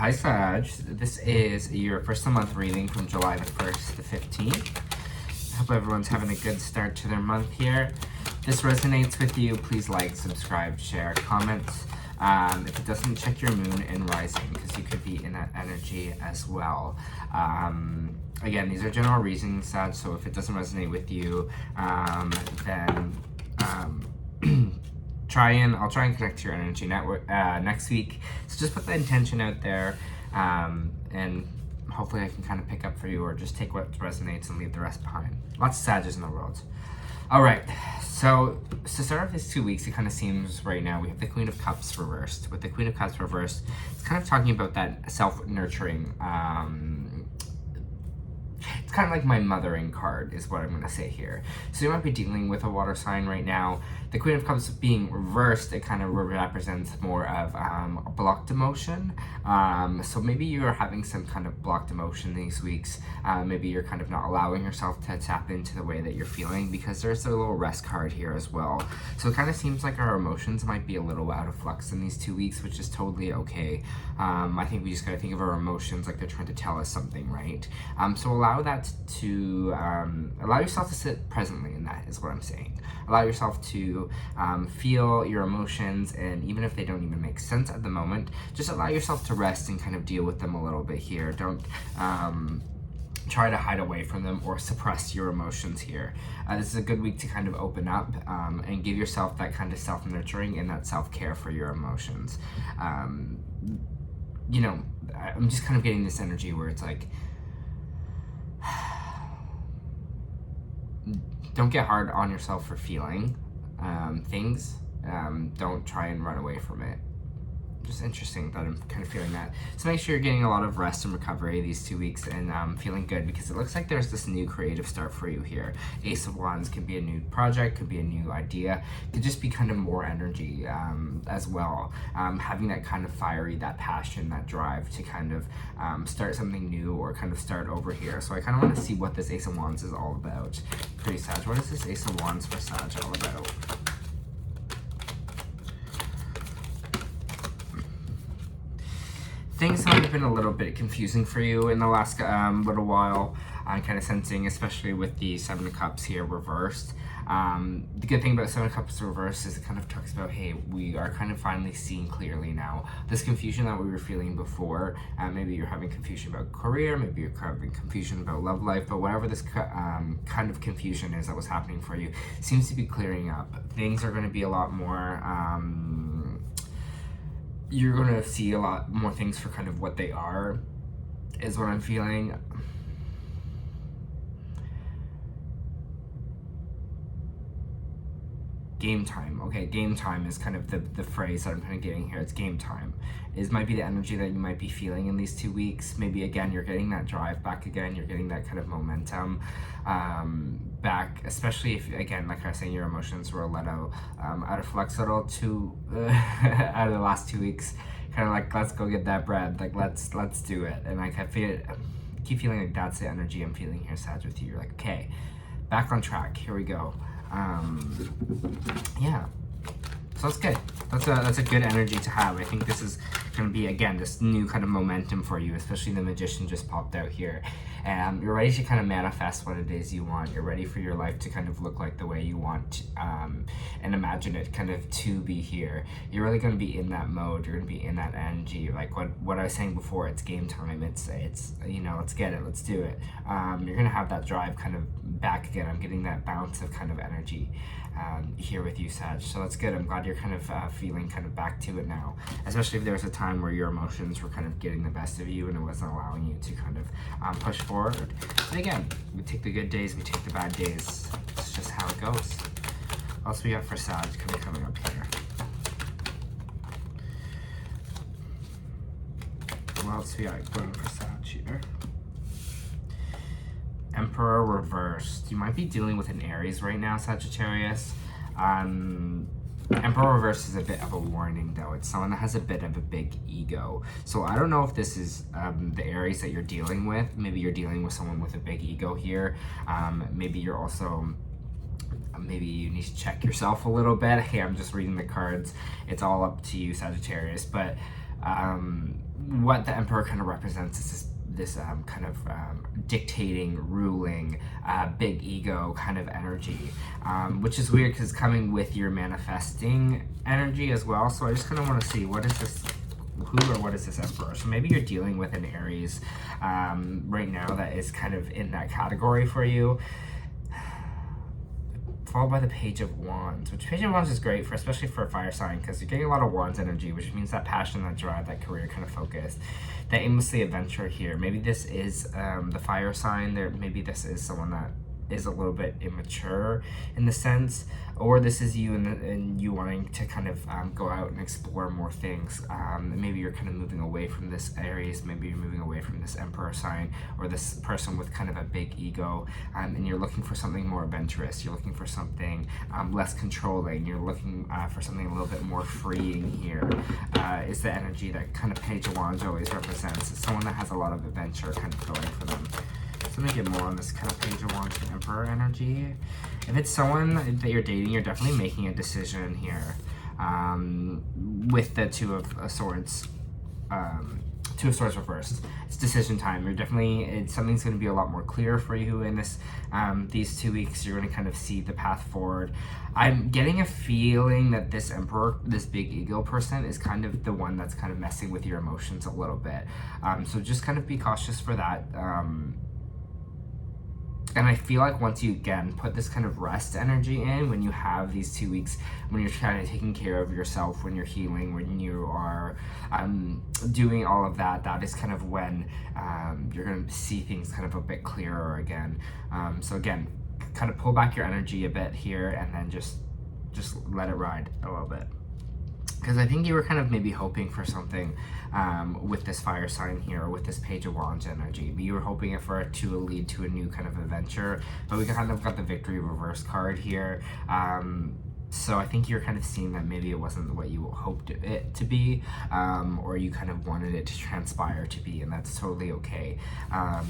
Hi Sag, this is your first of the month reading from July the 1st to the 15th. I hope everyone's having a good start to their month here. If this resonates with you, please like, subscribe, share, comment. If it doesn't, check your moon and rising because you could be in that energy as well. Again, these are general readings, Sag, so if it doesn't resonate with you, then I'll try and connect to your energy network next week. So just put the intention out there, and hopefully I can kind of pick up for you, or just take what resonates and leave the rest behind. Lots of Sages in the world. All right, so to start off these 2 weeks, it kind of seems right now we have the Queen of Cups reversed. With the Queen of Cups reversed, it's kind of talking about that self-nurturing. It's kind of like my mothering card is what I'm going to say here. So you might be dealing with a water sign right now. The Queen of Cups being reversed, it kind of represents more of a blocked emotion. So maybe you're having some kind of blocked emotion these weeks. Maybe you're kind of not allowing yourself to tap into the way that you're feeling, because there's a little rest card here as well. So it kind of seems like our emotions might be a little out of flux in these 2 weeks, which is totally okay. I think we just got to think of our emotions like they're trying to tell us something, right? So allow that to, allow yourself to sit presently in that is what I'm saying. Allow yourself to feel your emotions, and even if they don't even make sense at the moment, just allow yourself to rest and kind of deal with them a little bit here. Don't try to hide away from them or suppress your emotions here. This is a good week to kind of open up and give yourself that kind of self-nurturing and that self-care for your emotions. You know, I'm just kind of getting this energy where it's like, don't get hard on yourself for feeling things. Don't try and run away from it. Just interesting that I'm kind of feeling that. So make sure you're getting a lot of rest and recovery these 2 weeks, and feeling good, because it looks like there's this new creative start for you here. Ace of Wands could be a new project, could be a new idea, could just be kind of more energy as well. Having that kind of fiery, that passion, that drive to kind of start something new or kind of start over here. So I kind of want to see what this Ace of Wands is all about. Pretty Sag, what is this Ace of Wands for Sag all about? Things might have been a little bit confusing for you in the last little while. I'm kind of sensing, especially with the Seven of Cups here reversed. The good thing about Seven of Cups reversed is it kind of talks about, hey, we are kind of finally seeing clearly now. This confusion that we were feeling before, maybe you're having confusion about career, maybe you're having confusion about love life, but whatever this kind of confusion is that was happening for you seems to be clearing up. Things are going to be a lot more... you're going to see a lot more things for kind of what they are, is what I'm feeling. Game time. Okay, game time is kind of the phrase that I'm kind of getting here. It's game time. It might be the energy that you might be feeling in these 2 weeks. Maybe, again, you're getting that drive back again. You're getting that kind of momentum back, especially if, again, like I was saying, your emotions were let out of flux a little too out of the last 2 weeks. Kind of like, let's go get that bread. Like, let's do it. And like, I keep feeling like that's the energy I'm feeling here, Sag, with you. You're like, okay, back on track. Here we go. Yeah, so that's good. That's a good energy to have. I think this is going to be, again, this new kind of momentum for you, especially the Magician just popped out here. And you're ready to kind of manifest what it is you want. You're ready for your life to kind of look like the way you want, and imagine it kind of to be here. You're really going to be in that mode. You're going to be in that energy. Like what I was saying before, it's game time. It's you know, let's get it. Let's do it. You're going to have that drive kind of back again. I'm getting that bounce of kind of energy here with you, Sag. So that's good. I'm glad you're kind of feeling kind of back to it now, especially if there was a time where your emotions were kind of getting the best of you and it wasn't allowing you to kind of push forward. And again, we take the good days, we take the bad days. It's just how it goes. What else we got for Sag coming up here? What else we got going for Sag here? Emperor reversed. You might be dealing with an Aries right now, Sagittarius. Emperor reversed is a bit of a warning, though. It's someone that has a bit of a big ego. So I don't know if this is the Aries that you're dealing with. Maybe you're dealing with someone with a big ego here. Maybe you're also... maybe you need to check yourself a little bit. Hey, I'm just reading the cards. It's all up to you, Sagittarius. But what the Emperor kind of represents is this kind of dictating, ruling, big ego kind of energy, which is weird because it's coming with your manifesting energy as well. So I just kind of want to see, what is this, who or what is this Emperor? So maybe you're dealing with an Aries right now that is kind of in that category for you. Followed by the Page of Wands, which Page of Wands is great for, especially for a fire sign, because you're getting a lot of Wands energy, which means that passion, that drive, that career kind of focus, that aimlessly adventure here. Maybe this is the fire sign. Maybe this is someone that is a little bit immature in the sense, or this is you and you wanting to kind of go out and explore more things. Maybe you're kind of moving away from this Aries, maybe you're moving away from this Emperor sign, or this person with kind of a big ego, and you're looking for something more adventurous, you're looking for something less controlling, you're looking for something a little bit more freeing here. Is the energy that kind of Page of Wands always represents. It's someone that has a lot of adventure kind of going for them. So let me get more on this kind of Page of Wands and Emperor energy. If it's someone that you're dating, you're definitely making a decision here. With the Two of Swords reversed, it's decision time. You're definitely, something's going to be a lot more clear for you in this these 2 weeks. You're going to kind of see the path forward. I'm getting a feeling that this Emperor, this big ego person, is kind of the one that's kind of messing with your emotions a little bit. So just kind of be cautious for that. And I feel like once you, again, put this kind of rest energy in, when you have these 2 weeks, when you're kind of taking care of yourself, when you're healing, when you are doing all of that, that is kind of when you're going to see things kind of a bit clearer again. So again, kind of pull back your energy a bit here, and then just let it ride a little bit. Because I think you were kind of maybe hoping for something with this fire sign here, with this Page of Wands energy. You were hoping for it to lead to a new kind of adventure, but we kind of got the Victory reverse card here. So I think you're kind of seeing that maybe it wasn't what you hoped it to be, or you kind of wanted it to transpire to be, and that's totally okay.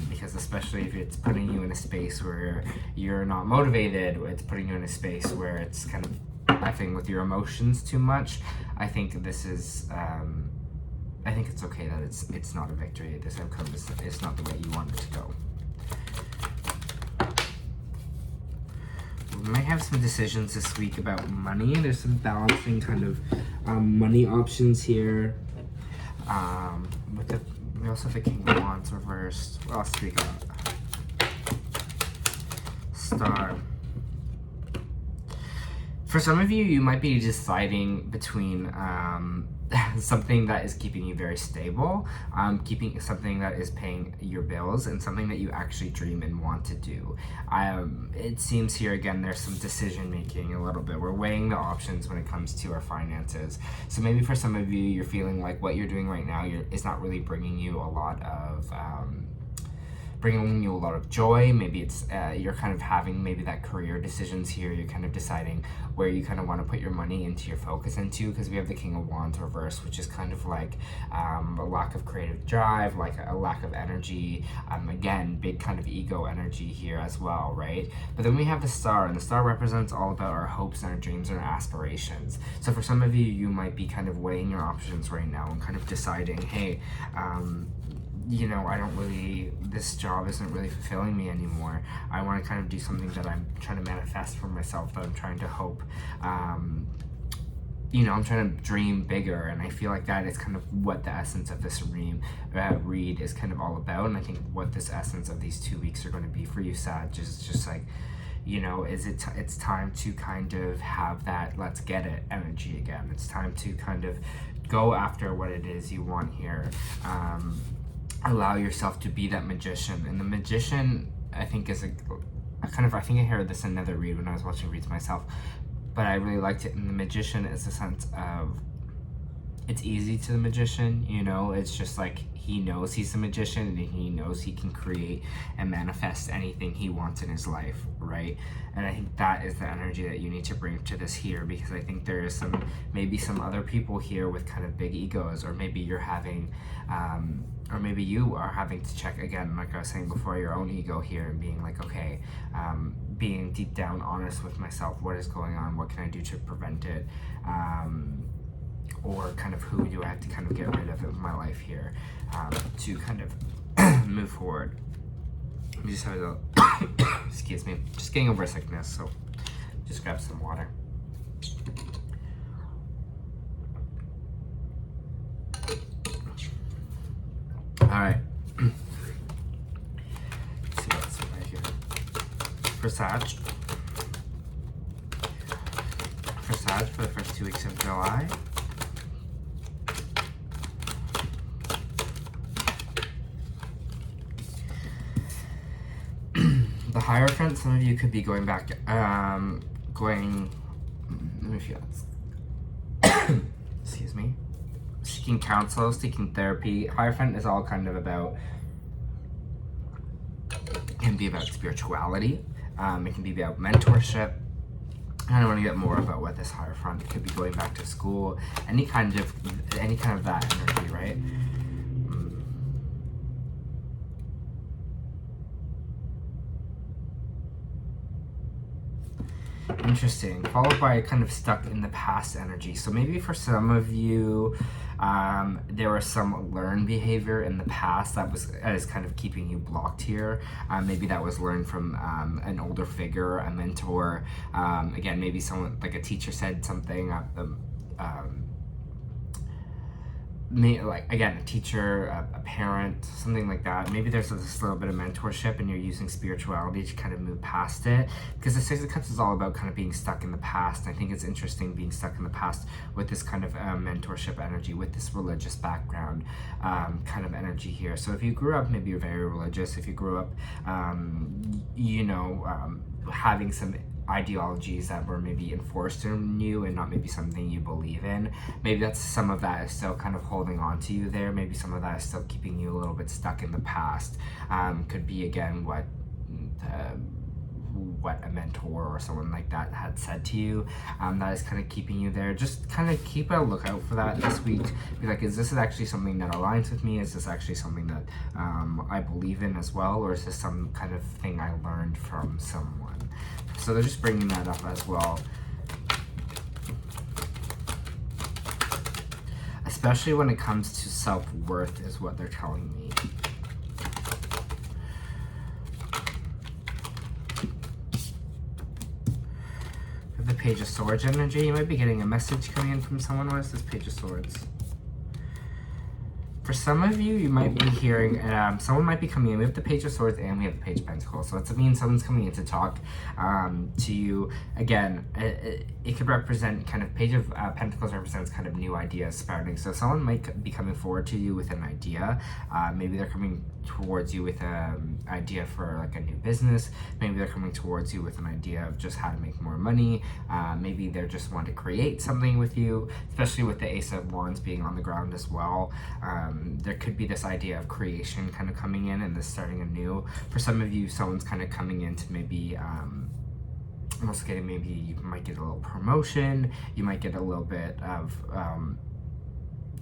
Because especially if it's putting you in a space where you're not motivated, it's putting you in a space where it's kind of effing with your emotions too much. I think this is I think it's okay that it's not a victory. This outcome is not the way you want it to go. We might have some decisions this week about money. There's some balancing kind of money options here. We also have the King of Wands reversed. What else do we got? Star. For some of you, you might be deciding between something that is keeping you very stable, keeping something that is paying your bills, and something that you actually dream and want to do. It seems here, again, there's some decision making a little bit. We're weighing the options when it comes to our finances. So maybe for some of you, you're feeling like what you're doing right now is not really bringing you a lot of joy. Maybe it's you're kind of having maybe that career decisions here. You're kind of deciding where you kind of want to put your money into, your focus into, because we have the King of Wands reverse, which is kind of like a lack of creative drive, like a lack of energy. Again, big kind of ego energy here as well, right? But then we have the Star, and the Star represents all about our hopes and our dreams and our aspirations. So for some of you, you might be kind of weighing your options right now and kind of deciding, hey, you know, this job isn't really fulfilling me anymore. I want to kind of do something that I'm trying to manifest for myself, that I'm trying to hope, you know, I'm trying to dream bigger. And I feel like that is kind of what the essence of this read is kind of all about. And I think what this essence of these 2 weeks are going to be for you, Sag, is just like, you know, it's time to kind of have that let's get it energy again. It's time to kind of go after what it is you want here. Allow yourself to be that magician. And the magician, I think, is I think I heard this in another read when I was watching reads myself, but I really liked it. And the magician is a sense of, it's easy to the magician, you know, it's just like he knows he's a magician and he knows he can create and manifest anything he wants in his life, right? And I think that is the energy that you need to bring to this here, because I think there is maybe some other people here with kind of big egos, or maybe you're having, or maybe you are having to check again, like I was saying before, your own ego here, and being like, okay, being deep down honest with myself, what is going on, what can I do to prevent it? or kind of who do I have to kind of get rid of in my life here to kind of move forward. Let me just have a little, excuse me, just getting over a sickness, so just grab some water. All right. Let's see what's right here. For Sag, for the first 2 weeks of July. The Hierophant, some of you could be going back, let me feel this. Excuse me. Seeking counsel, seeking therapy. Hierophant is all kind of about, it can be about spirituality. It can be about mentorship. I don't want to get more about what this Hierophant, it could be going back to school, any kind of that energy, right? Interesting. Followed by kind of stuck in the past energy. So maybe for some of you, there was some learned behavior in the past that is kind of keeping you blocked here. Maybe that was learned from an older figure, a mentor. Again, maybe someone like a teacher said something. Like again, a teacher, a parent, something like that. Maybe there's this little bit of mentorship and you're using spirituality to kind of move past it, because the Six of Cups is all about kind of being stuck in the past. I think it's interesting being stuck in the past with this kind of mentorship energy, with this religious background kind of energy here. So if you grew up, maybe you're very religious. If you grew up having some ideologies that were maybe enforced on you and not maybe something you believe in, maybe that's some of that is still kind of holding on to you there. Maybe some of that is still keeping you a little bit stuck in the past. Could be again what a mentor or someone like that had said to you, that is kind of keeping you there. Just kind of keep a lookout for that this week. Be like, is this actually something that aligns with me? Is this actually something that I believe in as well? Or is this some kind of thing I learned from someone? So they're just bringing that up as well. Especially when it comes to self-worth is what they're telling me. The Page of Swords energy, you might be getting a message coming in from someone. What is this Page of Swords? For some of you, you might be hearing, someone might be coming in. We have the Page of Swords and we have the Page of Pentacles. So it means someone's coming in to talk to you. Again, it could represent kind of, Page of Pentacles represents kind of new ideas sprouting. So someone might be coming forward to you with an idea. Maybe they're coming towards you with an idea for like a new business. Maybe they're coming towards you with an idea of just how to make more money. Maybe they're just want to create something with you, especially with the Ace of Wands being on the ground as well. There could be this idea of creation kind of coming in and this starting anew. For some of you, someone's kind of coming in to maybe almost getting, maybe you might get a little promotion, you might get a little bit of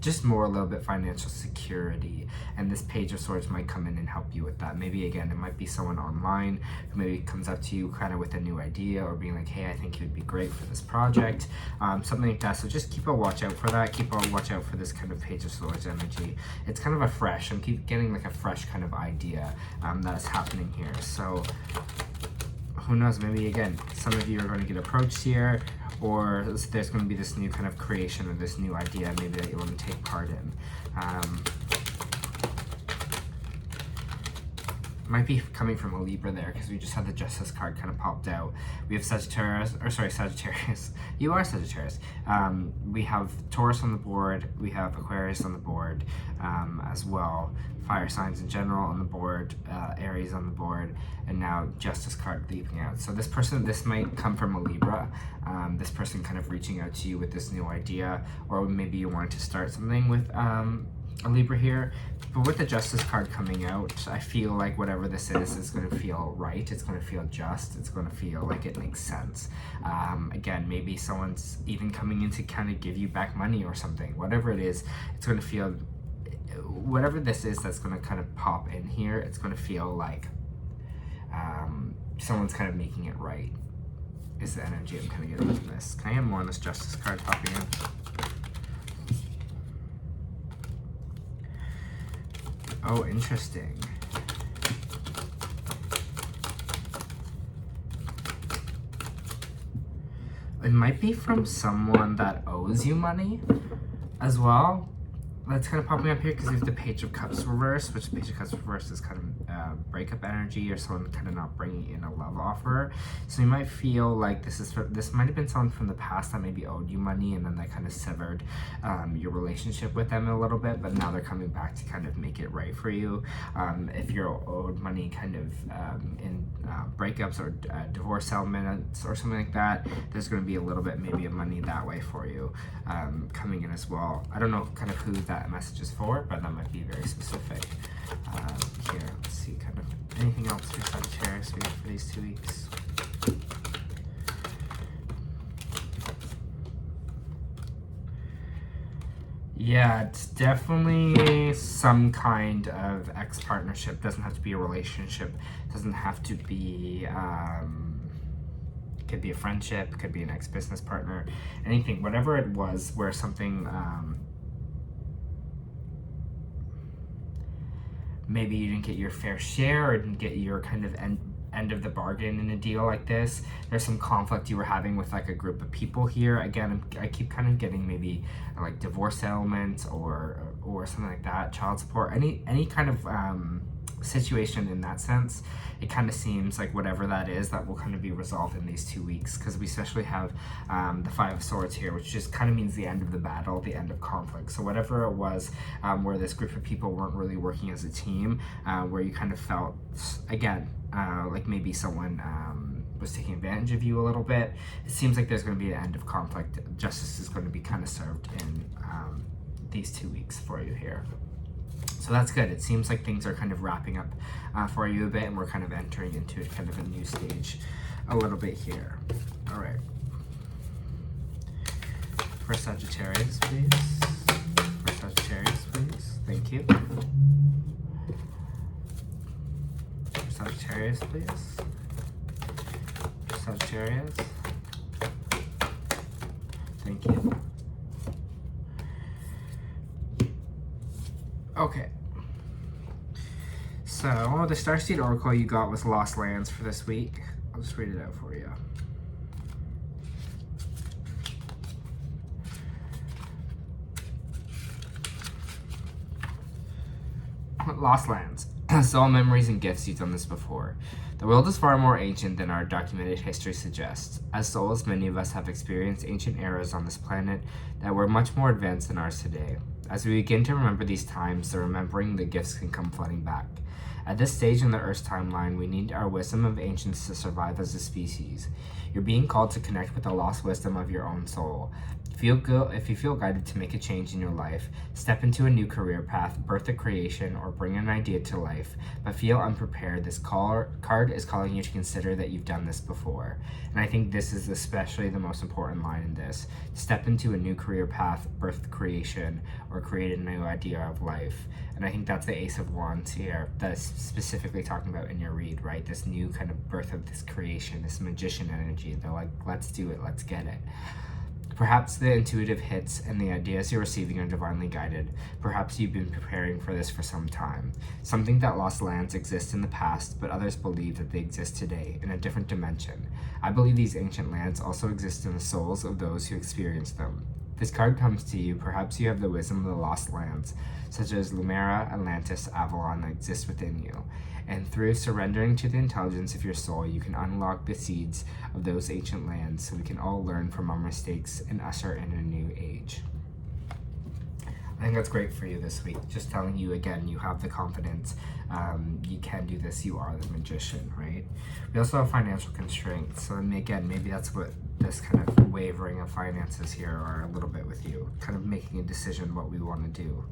just more, a little bit financial security, and this Page of Swords might come in and help you with that. Maybe again, it might be someone online who maybe comes up to you kind of with a new idea or being like, hey, I think you'd be great for this project, something like that. So just keep a watch out for that. Keep a watch out for this kind of Page of Swords energy. It's kind of a fresh, I'm keep getting like a fresh kind of idea that's happening here. So who knows, maybe again, some of you are going to get approached here, or there's going to be this new kind of creation or this new idea maybe that you want to take part in. Might be coming from a Libra there, because we just had the Justice card kind of popped out. We have Sagittarius. You are Sagittarius. We have Taurus on the board. We have Aquarius on the board as well. Fire signs in general on the board. Aries on the board. And now Justice card leaping out. So this person, this might come from a Libra. This person kind of reaching out to you with this new idea, or maybe you want to start something with a Libra here. But with the Justice card coming out, I feel like whatever this is going to feel right. It's going to feel just. It's going to feel like it makes sense. Again, maybe someone's even coming in to kind of give you back money or something. Whatever it is, it's going to feel, whatever this is that's going to kind of pop in here, it's going to feel like someone's kind of making it right, is the energy I'm kind of getting from this. Can I have more on this Justice card popping in? Oh, interesting. It might be from someone that owes you money as well. That's kind of popping up here because we have the Page of Cups reversed, which the Page of Cups reversed is kind of breakup energy or someone kind of not bringing in a love offer. So you might feel like this might have been someone from the past that maybe owed you money, and then they kind of severed your relationship with them a little bit, but now they're coming back to kind of make it right for you. If you're owed money kind of in breakups or divorce settlements or something like that, there's going to be a little bit maybe of money that way for you coming in as well. I don't know kind of who that message is for, but that might be very specific. Here, let's see, kind of anything else for Sagittarius for these 2 weeks. Yeah, it's definitely some kind of ex-partnership. Doesn't have to be a relationship. Doesn't have to be could be a friendship, could be an ex-business partner, anything, whatever it was, where something maybe you didn't get your fair share or didn't get your kind of end of the bargain in a deal like this. There's some conflict you were having with like a group of people here. Again, I keep kind of getting maybe like divorce settlements or something like that, child support, any kind of situation in that sense. It kind of seems like whatever that is, that will kind of be resolved in these 2 weeks, because we especially have the Five of Swords here, which just kind of means the end of the battle, the end of conflict. So whatever it was where this group of people weren't really working as a team, where you kind of felt, again, like maybe someone was taking advantage of you a little bit, it seems like there's going to be an end of conflict. Justice is going to be kind of served in these 2 weeks for you here. So that's good. It seems like things are kind of wrapping up for you a bit, and we're kind of entering into kind of a new stage a little bit here. All right. For Sagittarius, please. For Sagittarius, please. Thank you. For Sagittarius, please. For Sagittarius. Thank you. Okay. So, the Starseed Oracle you got was Lost Lands for this week. I'll just read it out for you. Lost Lands. Soul memories and gifts. You've done this before. The world is far more ancient than our documented history suggests. As souls, many of us have experienced ancient eras on this planet that were much more advanced than ours today. As we begin to remember these times, the remembering the gifts can come flooding back. At this stage in the Earth's timeline, we need our wisdom of ancients to survive as a species. You're being called to connect with the lost wisdom of your own soul. If you feel guided to make a change in your life, step into a new career path, birth a creation, or bring an idea to life, but feel unprepared, this card is calling you to consider that you've done this before. And I think this is especially the most important line in this. Step into a new career path, birth creation, or create a new idea of life. And I think that's the Ace of Wands here that's specifically talking about in your read, right? This new kind of birth of this creation, this magician energy. They're like, let's do it, let's get it. Perhaps the intuitive hits and the ideas you're receiving are divinely guided. Perhaps you've been preparing for this for some time. Something that lost lands exists in the past, but others believe that they exist today, in a different dimension. I believe these ancient lands also exist in the souls of those who experienced them. This card comes to you, perhaps you have the wisdom of the lost lands, such as Lumera, Atlantis, Avalon, that exist within you. And through surrendering to the intelligence of your soul, you can unlock the seeds of those ancient lands so we can all learn from our mistakes and usher in a new age. I think that's great for you this week. Just telling you again, you have the confidence. You can do this. You are the magician, right? We also have financial constraints. So again, maybe that's what this kind of wavering of finances here are a little bit with you. Kind of making a decision what we want to do.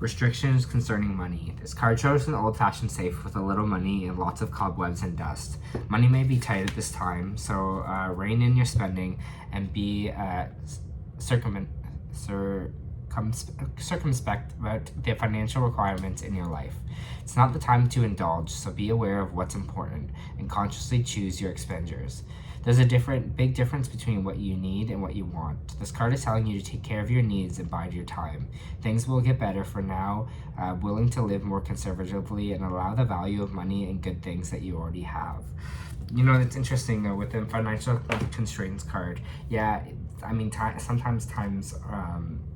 Restrictions concerning money. This card shows an old-fashioned safe with a little money and lots of cobwebs and dust. Money may be tight at this time, so rein in your spending and be circumspect about the financial requirements in your life. It's not the time to indulge, so be aware of what's important and consciously choose your expenditures. There's a big difference between what you need and what you want. This card is telling you to take care of your needs and bide your time. Things will get better for now. Willing to live more conservatively and allow the value of money and good things that you already have. You know, it's interesting though, with the financial constraints card. Yeah, I mean, sometimes times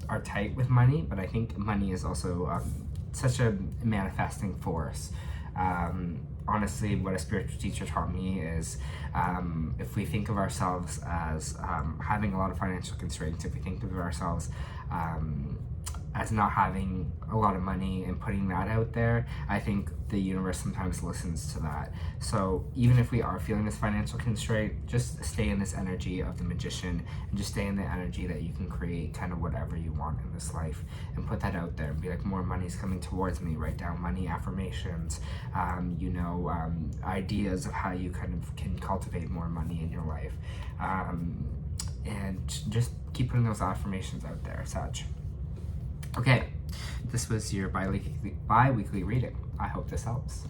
are tight with money, but I think money is also such a manifesting force. Honestly, what a spiritual teacher taught me is if we think of ourselves as having a lot of financial constraints, if we think of ourselves as not having a lot of money and putting that out there, I think the universe sometimes listens to that. So even if we are feeling this financial constraint, just stay in this energy of the Magician and just stay in the energy that you can create kind of whatever you want in this life and put that out there and be like, more money's coming towards me. Write down money affirmations, ideas of how you kind of can cultivate more money in your life, and just keep putting those affirmations out there, Sag. Okay, this was your bi-weekly reading. I hope this helps.